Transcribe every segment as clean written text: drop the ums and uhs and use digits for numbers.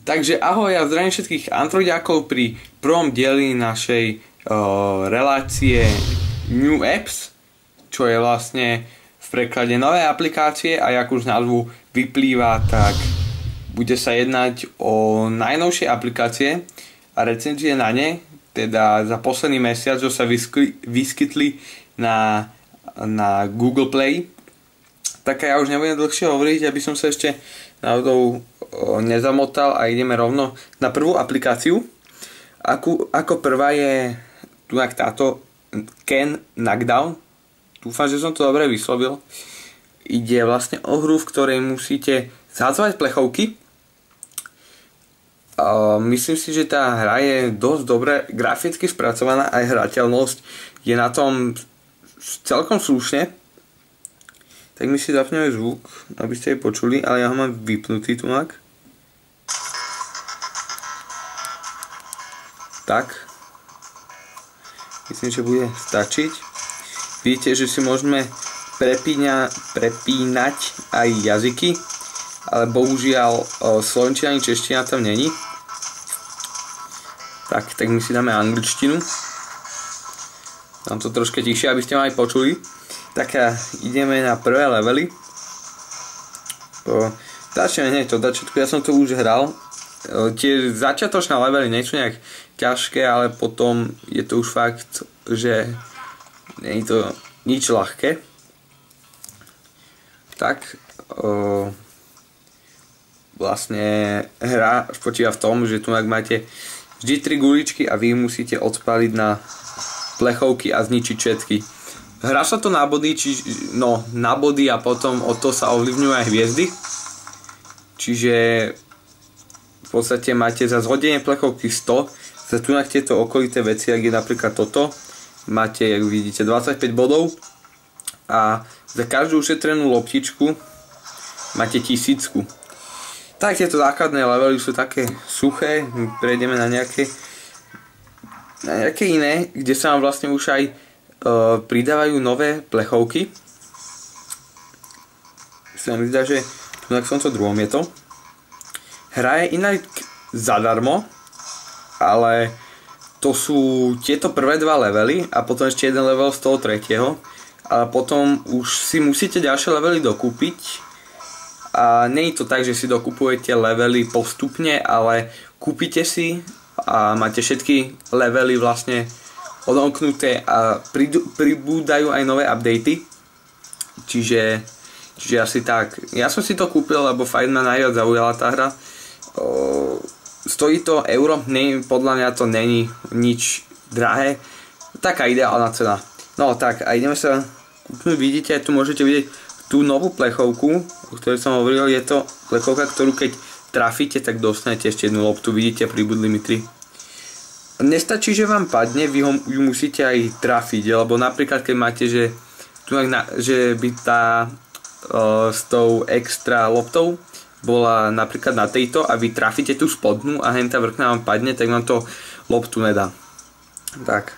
Takže ahoj, ja zdravím všetkých androidiákov pri prvom dieli našej relácie New Apps, čo je vlastne v preklade nové aplikácie a jak už z názvu vyplýva, tak bude sa jednať o najnovšie aplikácie a recenzie na ne, teda za posledný mesiac, čo sa vyskytli na Google Play. Tak ja už nebudem dlhšie hovoriť, aby som sa ešte náhodou nezamotal a ideme rovno na prvú aplikáciu. Ako prvá je tu táto Ken Knockdown. Dúfam, že som to dobre vyslovil. Ide vlastne o hru, v ktorej musíte zhádzovať plechovky. Myslím si, že tá hra je dosť dobre graficky spracovaná, aj hrateľnosť je na tom celkom slušne. Tak my si zapneme zvuk, aby ste jej počuli, ale ja ho mám vypnutý tunak. Tak. Myslím, že bude stačiť. Vidíte, že si môžeme prepínať aj jazyky, ale bohužiaľ slovenčina ani čeština tam není. Tak my si dáme angličtinu. Dám to troška tichšie, aby ste ma aj počuli. Tak ideme na prvé levely. Začneme hneď od začiatku, ja som to už hral. Tie začiatočné levely nie sú nejak ťažké, ale potom je to už fakt, že nie je to nič ľahké. Tak vlastne hra spočíva v tom, že tu máte vždy 3 guličky a vy musíte odpáliť na plechovky a zničiť všetky. Hrá sa to na body, na body a potom o to sa ovplyvňujú aj hviezdy. Čiže v podstate máte za zhodenie plechovky 100, za tu tieto okolité veci, ak je napríklad toto, máte, jak vidíte, 25 bodov a za každú ušetrenú loptičku máte 1000. Tak tieto základné levely sú také suché, prejdeme na nejaké iné, kde sa vám vlastne už aj pridávajú nové plechovky. Sa mi zdá, že v tomto druhom je to. Hra je inak zadarmo, ale to sú tieto prvé 2 levely a potom ešte jeden level z toho tretieho. A potom už si musíte ďalšie levely dokúpiť. A nie je to tak, že si dokupujete levely postupne, ale kúpite si a máte všetky levely vlastne odomknuté a pribúdajú aj nové updaty. Čiže asi tak. Ja som si to kúpil, lebo fakt ma najviac zaujala tá hra. Stojí to euro, podľa mňa to není nič drahé. Taká ideálna cena. No tak a ideme sa kúpnuť. Vidíte, tu môžete vidieť tú novú plechovku, o ktorej som hovoril. Je to plechovka, ktorú keď trafíte, tak dostanete ešte jednu loptu. Vidíte, pribudli mi 3. Nestačí, že vám padne, vy ju musíte aj trafiť, lebo napríklad keď máte, že by tá s tou extra loptou bola napríklad na tejto a vy trafíte tú spodnú a hentá vrchná vám padne, tak vám to loptu nedá. Tak.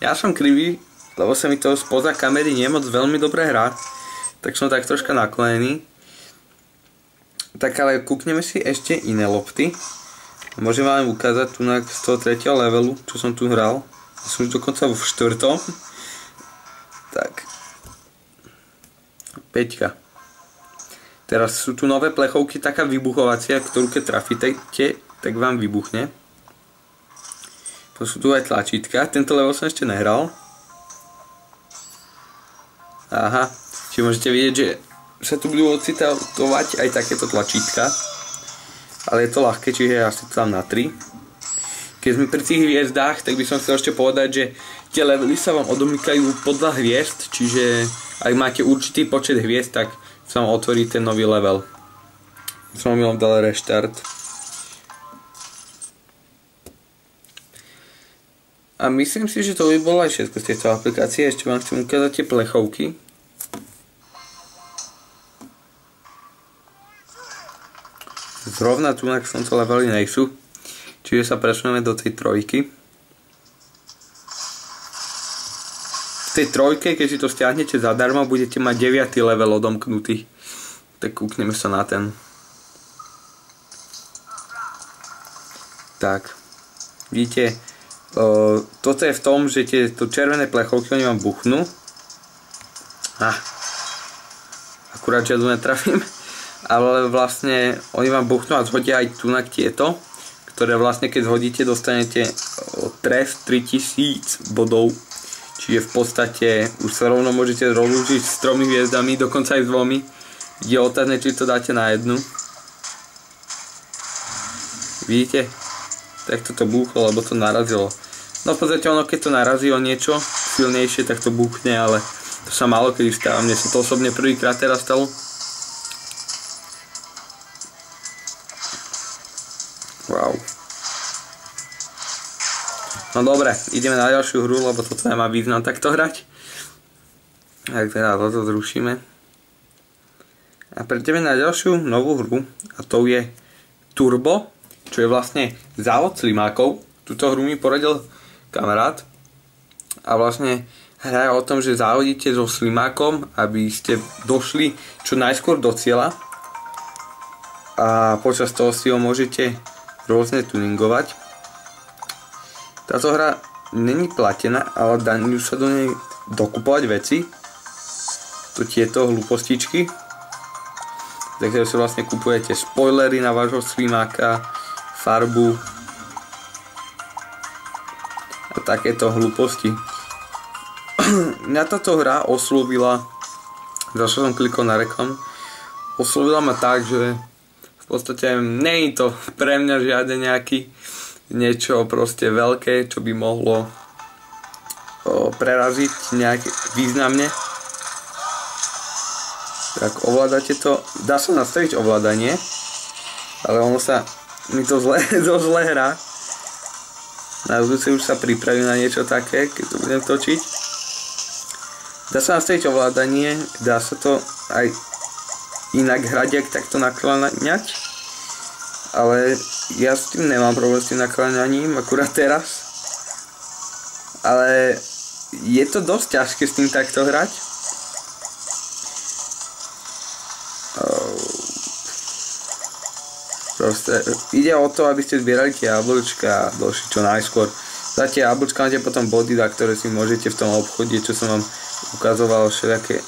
Ja som krivý, lebo sa mi to spoza kamery nie moc veľmi dobre hrá, tak som tak troška naklonený. Tak ale kúkneme si ešte iné lopty. Môžem vám ukázať tu z toho 3. levelu, čo som tu hral. Som už dokonca v 4. Tak. 5. Teraz sú tu nové plechovky, taká vybuchovacia, ktorú keď trafíte, tak vám vybuchne. Potom sú tu aj tlačítka. Tento level som ešte nehral. Aha. Čiže môžete vidieť, že sa tu budú ocitovať aj takéto tlačítka. Ale je to ľahké, čiže ja si to dám na 3. Keď sme pri tých hviezdách, tak by som chcel ešte povedať, že tie levely sa vám odomykajú podľa hviezd, čiže ak máte určitý počet hviezd, tak sa vám otvorí ten nový level. Som vám dal reštart. A myslím si, že to by bolo aj všetko z tejto aplikácie. Ešte vám chcem ukázať tie plechovky. Zrovna tu v tomto leveli nejsú. Čiže sa presuneme do tej 3. V tej 3, keď si to stiahnete zadarmo, budete mať 9. level odomknutý. Tak kúkneme sa na ten. Tak. Vidíte, toto je v tom, že to červené plechovky, oni vám buchnú. Akurát žiadu netrafím. Ale vlastne oni vám buchnú a zhodia aj tunak tieto, ktoré vlastne keď zhodíte, dostanete trest 3000 bodov. Čiže v podstate už sa rovno môžete rozlúčiť s 3 hviezdami, dokonca aj s 2. Je otázne, či to dáte na jednu. Vidíte? Tak toto búchlo, lebo to narazilo. No v podstate ono, keď to narazí o niečo silnejšie, tak to búchne, ale to sa málo kedy stáva. Mne sa to osobne prvýkrát teraz stalo. Wow. No dobre, ideme na ďalšiu hru, lebo toto nemá význam takto hrať. Tak teda toto zrušíme. A prejdeme na ďalšiu novú hru, a to je Turbo, čo je vlastne závod slimákov. Túto hru mi poradil kamarát. A vlastne hra je o tom, že závodíte so slimákom, aby ste došli čo najskôr do cieľa. A počas toho si ho môžete rôzne tuningovať. Táto hra není platená, ale dajú sa do nej dokupovať veci. To tieto hlúpostičky. Takže si vlastne kupujete spoilery na vášho slimáka, farbu a takéto hlúposti. Mňa táto hra oslovila, zase som klikol na reklamu, oslovila ma tak, že v podstate nie je to pre mňa žiadne nejaký niečo proste veľké, čo by mohlo preraziť nejak významne. Tak ovládate to, dá sa nastaviť ovládanie, ale ono sa mi to zle hrá. Na budúce už sa pripravím na niečo také, keď to budem točiť. Dá sa nastaviť ovládanie, dá sa to aj inak hrať, jak takto nakláňať, ale ja s tým nemám problém s tým nakláňaním, akurát teraz. Ale je to dosť ťažké s tým takto hrať. Proste ide o to, aby ste zbierali tie jablčka a došli čo najskôr. Za tie jablčka máte potom body, za ktoré si môžete v tom obchode, čo som vám ukazoval, všelijaké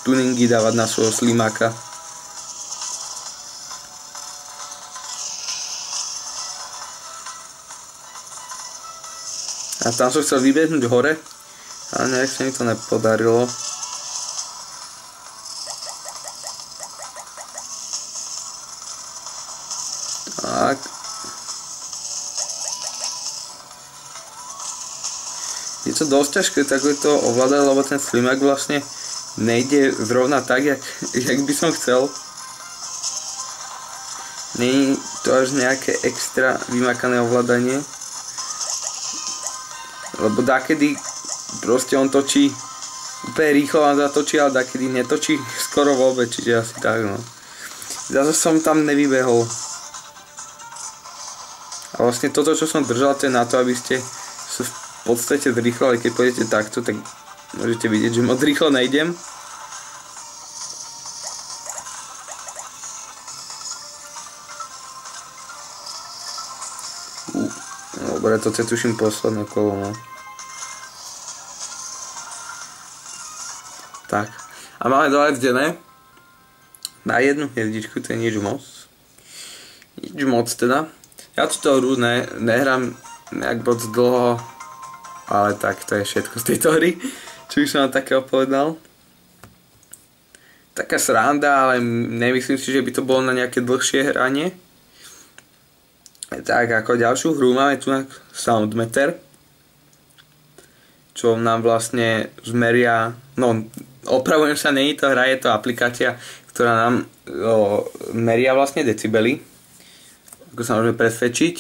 tuningy dávať na svojho slimáka. A tam som chcel vybehnúť hore, ale nejak sa mi to nepodarilo. Tak. Je to dosť ťažké takéto ovládať, lebo ten slimák vlastne nejde zrovna tak, jak by som chcel. Nie je to až nejaké extra vymakané ovládanie. Lebo dakedy proste on točí úplne rýchlo, vám zatočí, ale dakedy netočí skoro vôbec, čiže asi tak, no. Zase som tam nevybehol. A vlastne toto, čo som držal, to je na to, aby ste sa v podstate zrýchlali. Keď pôjdete takto, tak môžete vidieť, že moc rýchlo nejdem. Dobre, to je tuším posledné kolo, no. Tak. A máme dole vzdené na jednu hviezdičku, to je nič moc. Nič moc teda. Ja túto hru nehrám nejak moc dlho, ale tak to je všetko z tejto hry, čo by som vám takého povedal. Taká sranda, ale nemyslím si, že by to bolo na nejaké dlhšie hranie. Tak, ako ďalšiu hru máme tu Soundmeter, čo nám vlastne zmeria, no opravujem sa, nie je to hra, je to aplikácia, ktorá nám meria vlastne decibely. Ako sa môžeme presvedčiť.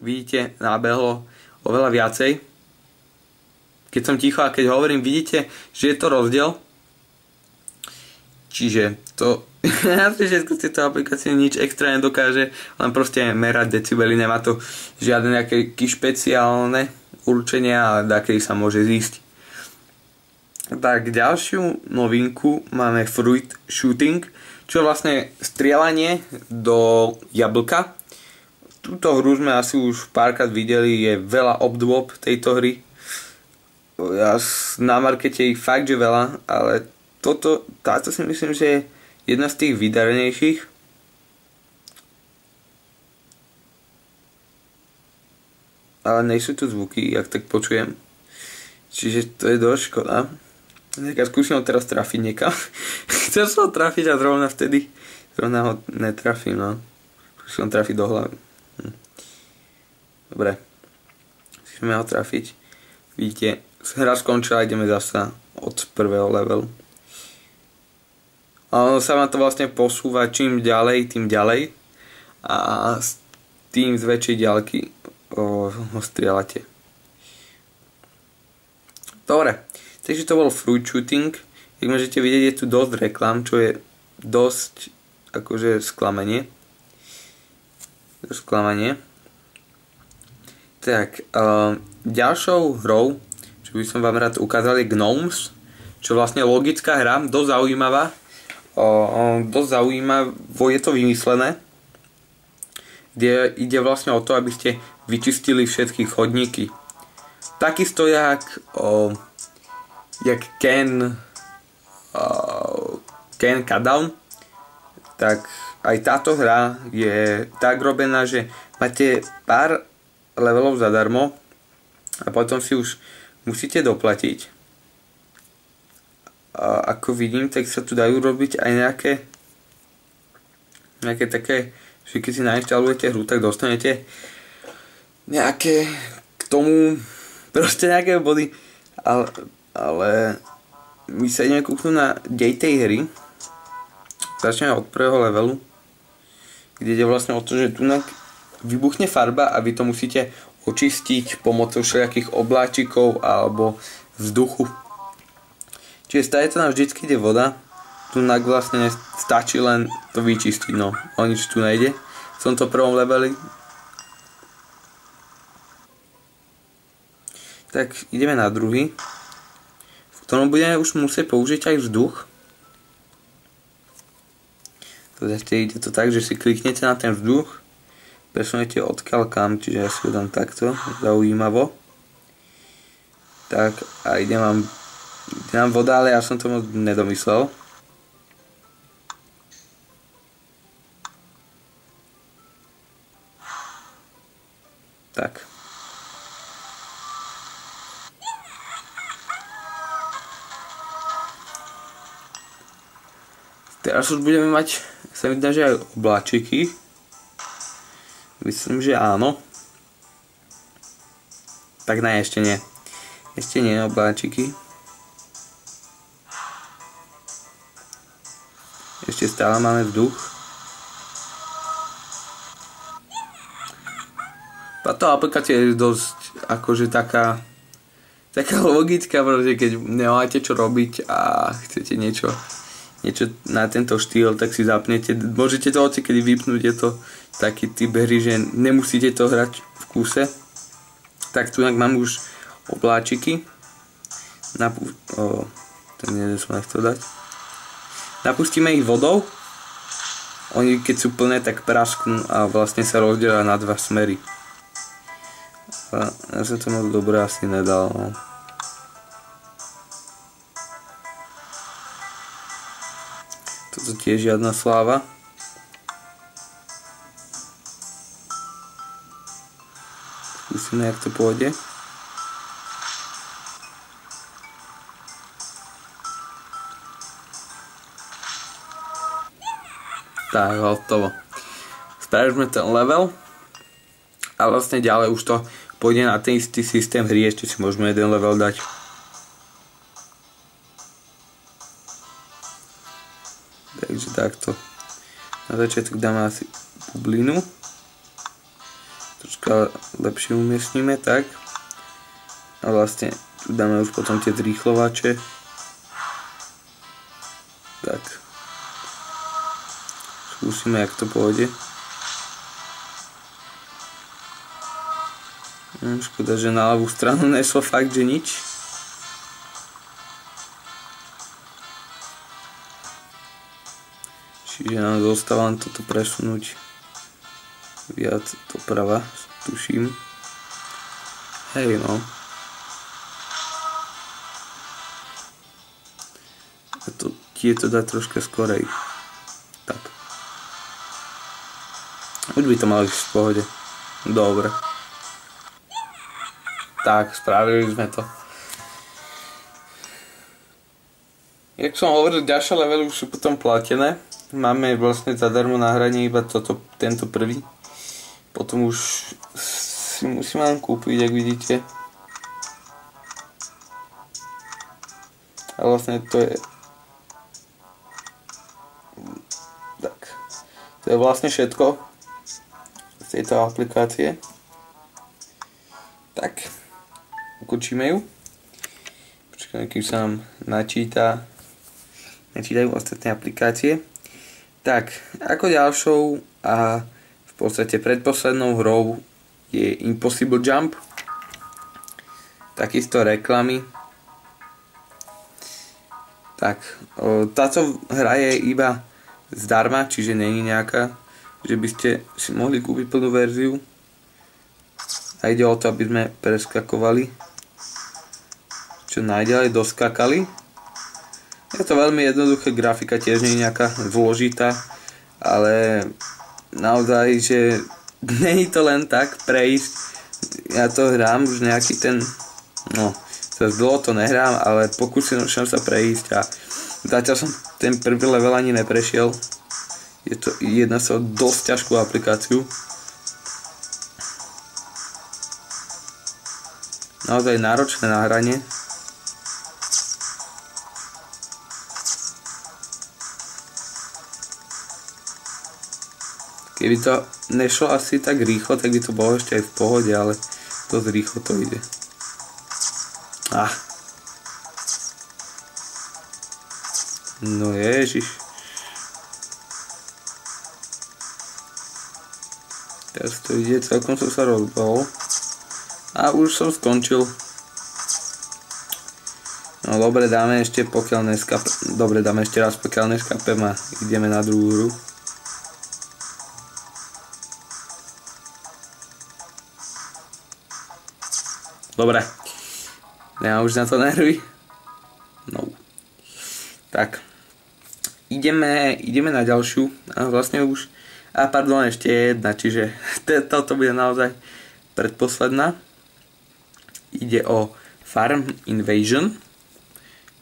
Vidíte, nábehlo oveľa viacej. Keď som ticho a keď hovorím, vidíte, že je to rozdiel. Čiže to asi všetko z tejto aplikácie nič extra nedokáže, len proste merať decibely, nemá to žiadne nejaké špeciálne určenia, ale dakedy sa môže zísť. Tak ďalšiu novinku máme Fruit Shooting, čo je vlastne strieľanie do jablka. túto hru sme asi už párkrát videli, je veľa obdôb tejto hry. Na markete ich fakt, že veľa, ale táto si myslím, že je jedna z tých vydarenejších. Ale nejsú tu zvuky, jak tak počujem. Čiže to je dosť škoda. Skúsim ho teraz trafiť niekam. Chcel som ho trafiť a zrovna ho netrafím, no. Skúsim ho trafiť do hlavy. Dobre. Musíme ho trafiť. Vidíte, hra skončila, ideme zasa od prvého levelu. A ono sa vám to vlastne posúva čím ďalej, tým ďalej. A s tým z väčšej ďalky ho strieľate. Dobre, takže to bol fruit shooting. Jak môžete vidieť, je tu dosť reklam, čo je dosť akože sklamanie. Tak, ďalšou hrou, čo by som vám rád ukázal, je Gnomes, čo vlastne logická hra, dosť zaujímavá. Dosť zaujímavo je to vymyslené, kde ide vlastne o to, aby ste vyčistili všetky chodníky. Takisto jak Ken Countdown, tak aj táto hra je tak robená, že máte pár levelov zadarmo a potom si už musíte doplatiť. A ako vidím, tak sa tu dajú robiť aj nejaké také, že keď si nainštalujete hru, tak dostanete nejaké k tomu proste nejaké body, ale my sa ideme kúknúť na dej tej hry. Začneme od prvého levelu, kde ide vlastne o to, že tu vybuchne farba a vy to musíte očistiť pomocou všelijakých obláčikov alebo vzduchu. Čiže stále to nám vždycky ide voda, tu vlastne stačí len to vyčistiť, no, o nič tu nejde v tomto prvom leveli. Tak ideme na druhý, v ktorom budeme už musieť použiť aj vzduch. Ide to tak, že si kliknete na ten vzduch, presunete odkiaľ kam, čiže ja si ho dám takto, zaujímavo. Tak a ide nám voda, ale ja som to moc nedomyslel. Tak. Teraz už budeme mať, sa mi zdá, že aj obláčiky. Myslím, že áno. Tak ne, ešte nie. Ešte nie obláčiky. Ešte stále máme vzduch. Táto aplikácia je dosť akože taká logická, pretože keď nemáte čo robiť a chcete niečo na tento štýl, tak si zapnete. Môžete to hocikedy vypnúť, je to taký typ hry, že nemusíte to hrať v kúse. Tak tu mám už obláčiky. Ten jeden som nechcel dať. Napustíme ich vodou. Oni keď sú plné, tak prasknú a vlastne sa rozdelia na dva smery. Ja som to moc dobre asi nedal. No. Toto tiež žiadna sláva. Skúsime, jak to pôjde. Tak, hotovo. Spravíme ten level. A vlastne ďalej už to pôjde na ten istý systém hry, ešte si môžeme jeden level dať. Takže takto. Na začiatok dáme asi bublinu. Troška lepšie umiestníme, tak. A vlastne tu dáme už potom tie zrýchlovače. Tak. Skúsime, jak to pôjde. Škoda, že na ľavú stranu nešlo fakt, že nič. Čiže nám zostáva len toto presunúť viac doprava, tuším. Hej no. A to tieto dá troška skorej. Tak. Už by to malo ísť v pohode. Dobre. Tak, spravili sme to. Jak som hovoril, ďalšie levely už sú potom platené. Máme vlastne zadarmo na hranie iba tento prvý. Potom už si musím len kúpiť, ak vidíte. A vlastne to je... Tak. To je vlastne všetko z tejto aplikácie. Tak. Ukončíme ju. Počkajme, kým sa nám načítajú ostatné aplikácie. Tak, ako ďalšou a v podstate predposlednou hrou je Impossible Jump. Takisto reklamy. Tak, táto hra je iba zdarma, čiže není nejaká, že by ste si mohli kúpiť plnú verziu. A ide o to, aby sme preskakovali čo najďalej doskakali. Je to veľmi jednoduché, grafika tiež nie je nejaká zložitá, ale naozaj, že nie je to len tak prejsť. Ja to hrám už nejaký ten, no, zase dlho to nehrám, ale pokúsil som sa prejsť a zatiaľ som ten prvý level ani neprešiel. Jedná sa o dosť ťažkú aplikáciu. Naozaj náročné na hranie. Keby to nešlo asi tak rýchlo, tak by to bolo ešte aj v pohode, ale dosť rýchlo to ide. No ježiš. Teraz to ide, celkom som sa rozbehol. A už som skončil. No dobre, dáme ešte pokiaľ neskape. Dobre, dáme ešte raz pokiaľ neskapem a ideme na druhú hru. Dobre. Nemám už na to nervy. No. Tak. Ideme na ďalšiu. A vlastne už... A pardon, ešte jedna, čiže toto bude naozaj predposledná. Ide o Farm Invasion.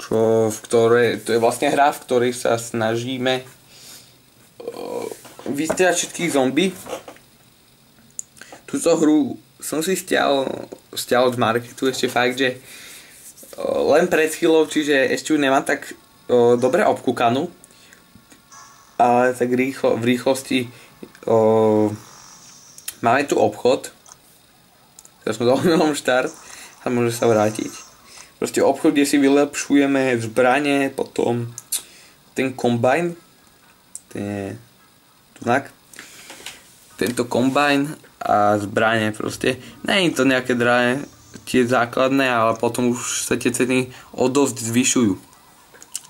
To je vlastne hra, v ktorej sa snažíme vystrieľať všetkých zombie. Túto hru som si stiahol z marketu ešte fakt, že len pred chvíľou, čiže ešte už nemám tak dobre obkúkanú, ale tak v rýchlosti máme tu obchod, teraz sme dali milom štart a môže sa vrátiť. Proste obchod, kde si vylepšujeme zbranie, potom ten kombajn, tento kombajn a zbranie proste. Nie je to nejaké drahé, tie základné, ale potom už sa tie ceny o dosť zvyšujú.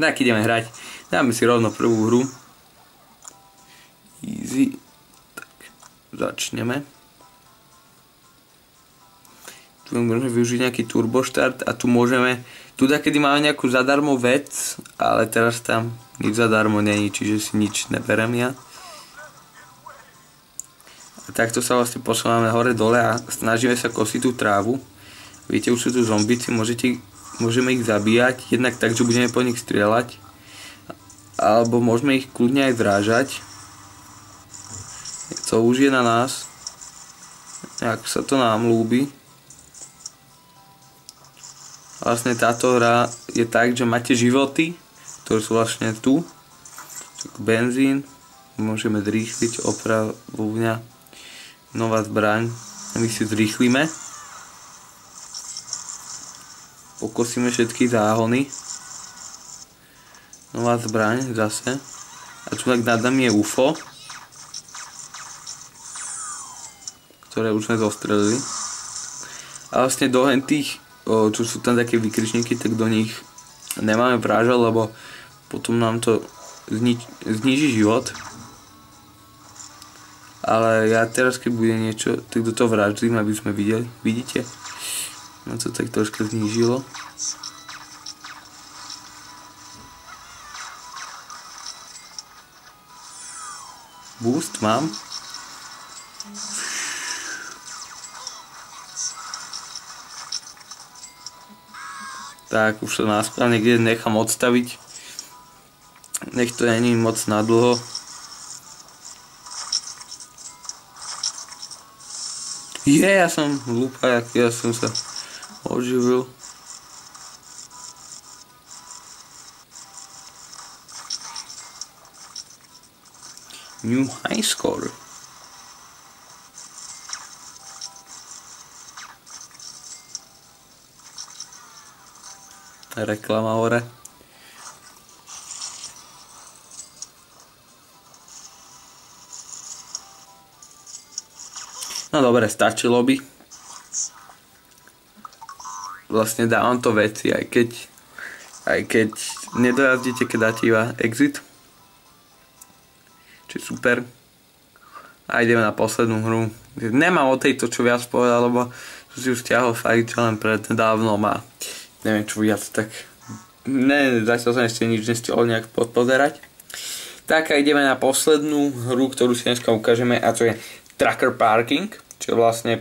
Tak ideme hrať. Dáme si rovno prvú hru. Easy. Tak, začneme. Tu môžeme využiť nejaký turbo štart a tu môžeme, tu kedy máme nejakú zadarmo vec, ale teraz tam nič zadarmo není, čiže si nič neberem ja. Takto sa vlastne posúvame hore dole a snažíme sa kosiť tú trávu. Viete, už sú tu zombici, môžeme ich zabíjať, jednak tak, že budeme po nich strieľať, alebo môžeme ich kľudne aj zrážať. To už je na nás, ak sa to nám ľúbi. Vlastne táto hra je tak, že máte životy, ktoré sú vlastne tu, benzín, môžeme zrýchliť opravovňa. Nová zbraň. My si zrýchlime. Pokosíme všetky záhony. Nová zbraň zase. A tu tak nad nami je UFO, ktoré už sme zostrelili. A vlastne do tých, čo sú tam také vykričníky, tak do nich nemáme vrážať, lebo potom nám to zniží život. Ale ja teraz, keď bude niečo, tak do toho vraždím, aby sme videli. Vidíte? No to tak troška znížilo. Boost mám. Tak, už to náspäť niekde nechám odstaviť. Nech to není moc nadlho. Ja som hlúpa, ja som sa oživil. New high score. Reklama hore. No dobre, stačilo by. Vlastne dávam to veci, aj keď nedojazdíte, keď dáte iba exit. Čo je super. A ideme na poslednú hru. Nemám o tejto čo viac povedať, lebo som si už stiahol fakt, čo len prednedávnom a neviem čo viac, tak zatiaľ som ešte nič nestihol nejak pozerať. Tak a ideme na poslednú hru, ktorú si dneska ukážeme, a to je Tracker Parking, čo je vlastne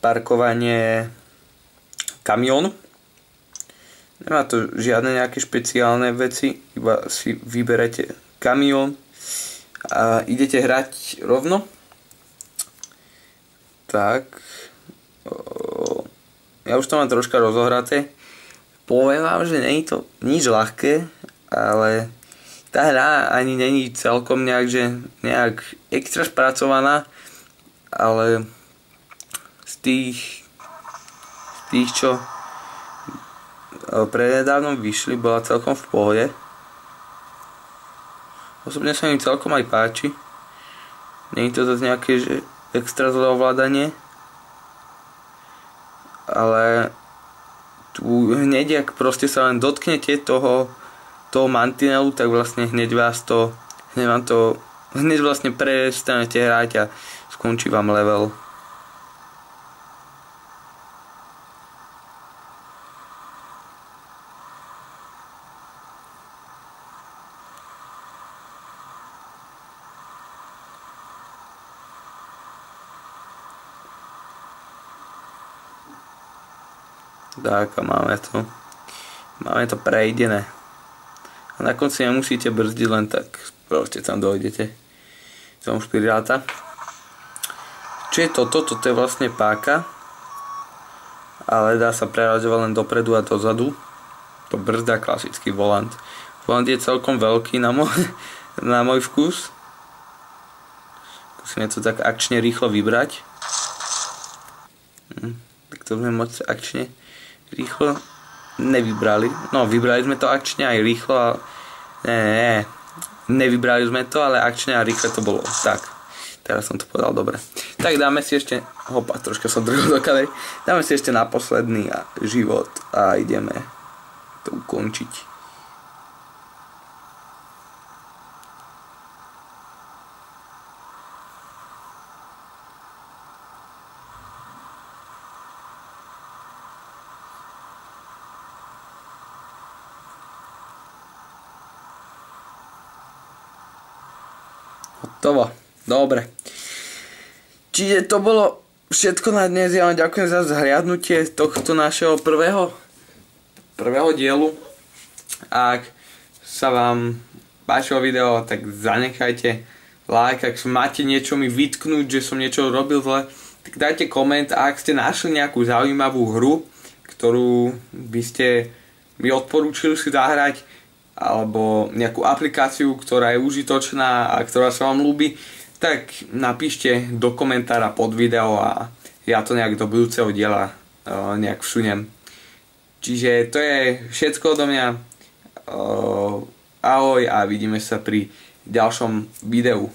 parkovanie kamiónu. Nemá to žiadne nejaké špeciálne veci, iba si vyberete kamión a idete hrať rovno. Tak, ja už to mám troška rozohraté. Poviem vám, že nie je to nič ľahké, ale tá hra ani není celkom nejak extra spracovaná, ale z tých čo prednedávnom vyšli, bola celkom v pohode. Osobne sa mi celkom aj páči. Nie je to zase nejaké extra zlé ovládanie, ale tu hneď, ak proste sa len dotknete toho mantinelu, tak vlastne hneď vlastne prestanete hrať a skončí vám level. Tak a máme to prejdené. A na konci nemusíte brzdiť, len tak proste tam dojdete k tomu špiráta. Čo je toto? Toto je vlastne páka, ale dá sa preraďovať len dopredu a dozadu. To brzda klasický volant. Volant je celkom veľký na môj vkus. Musíme to tak akčne rýchlo vybrať. Tak to budeme môcť akčne rýchlo nevybrali. No, vybrali sme to akčne aj rýchlo a nevybrali sme to, ale akčne a rýchle to bolo. Tak, teraz som to povedal dobre. Tak dáme si ešte, troška som drhol do kamery. Dáme si ešte na posledný život a ideme to ukončiť. Hotovo. Dobre. Čiže to bolo všetko na dnes. Ja vám ďakujem za zhliadnutie tohto našeho prvého dielu. Ak sa vám páčilo video, tak zanechajte like. Ak máte niečo mi vytknúť, že som niečo robil zle, tak dajte koment. A ak ste našli nejakú zaujímavú hru, ktorú by ste mi odporúčili si zahrať, alebo nejakú aplikáciu, ktorá je užitočná a ktorá sa vám ľúbi, tak napíšte do komentára pod video a ja to nejak do budúceho diela nejak vsuniem. Čiže to je všetko odo mňa. Ahoj a vidíme sa pri ďalšom videu.